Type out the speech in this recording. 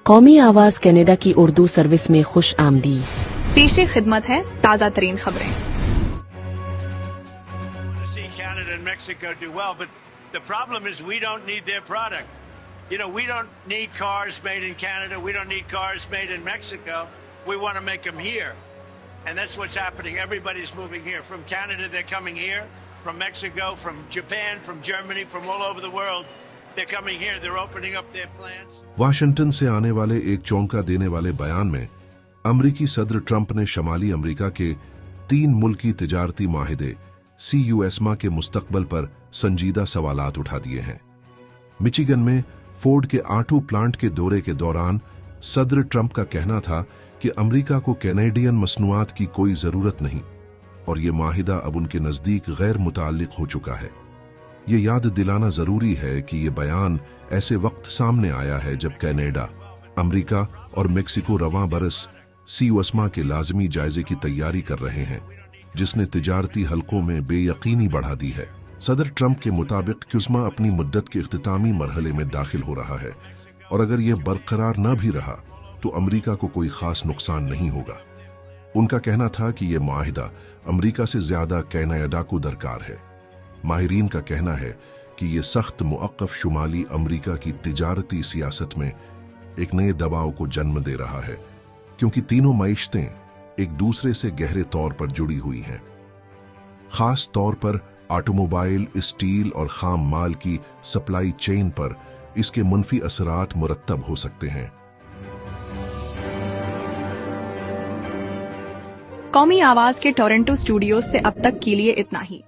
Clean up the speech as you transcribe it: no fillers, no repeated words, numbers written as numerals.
قومی آواز کینیڈا کی اردو سروس میں خوش آمدید۔ پیش خدمت ہے تازہ ترین خبریں۔ Canada and Mexico do well, but the problem is we don't need their product. You know, we don't need cars made in Canada. We don't need cars made in Mexico. We want to make them here. And that's what's happening. Everybody's moving here. From Canada, they're coming here. From Mexico, from Japan, from Germany, from all over the world. They're coming here. They're opening up their plants. Washington से आने वाले एक चौंका देने वाले बयान में अमरीकी सदर ट्रंप ने शमाली अमेरिका के 3 मुल्की तिजारती माहिदे CUSMA के मुस्तकबल पर संजीदा सवालात उठा दिए हैं। मिचिगन में फोर्ड के ऑटो प्लांट के दौरे के दौरान सदर ट्रंप का कहना था कि अमेरिका को कैनेडियन मसनूआत की कोई जरूरत नहीं और ये माहिदा अब उनके नजदीक गैर मुताल्लिक हो चुका है। ये याद दिलाना जरूरी है कि ये बयान ऐसे वक्त सामने आया है जब कनाडा, अमेरिका और मेक्सिको रवां बरस CUSMA के लाजमी जायजे की तैयारी कर रहे हैं, जिसने तिजारती हलकों में बेयकीनी बढ़ा दी है। सदर ट्रंप के मुताबिक CUSMA अपनी मुद्दत के इख्तितामी मरहले में दाखिल हो रहा है और अगर यह बरकरार न भी रहा तो अमेरिका को कोई खास नुकसान नहीं होगा। उनका कहना था कि यह माहिदा अमेरिका से ज्यादा कनाडा को दरकार है। माहिरीन का कहना है कि यह सख्त मुअक्कफ शुमाली अमेरिका की तिजारती सियासत में एक नए दबाव को जन्म दे रहा है, क्योंकि तीनों मईशतें एक दूसरे से गहरे तौर पर जुड़ी हुई हैं। खास तौर पर ऑटोमोबाइल, स्टील और खाम माल की सप्लाई चेन पर इसके मुनफी असरात मुरत्तब हो सकते हैं। कौमी आवाज के टोरंटो स्टूडियो से अब तक के लिए इतना ही।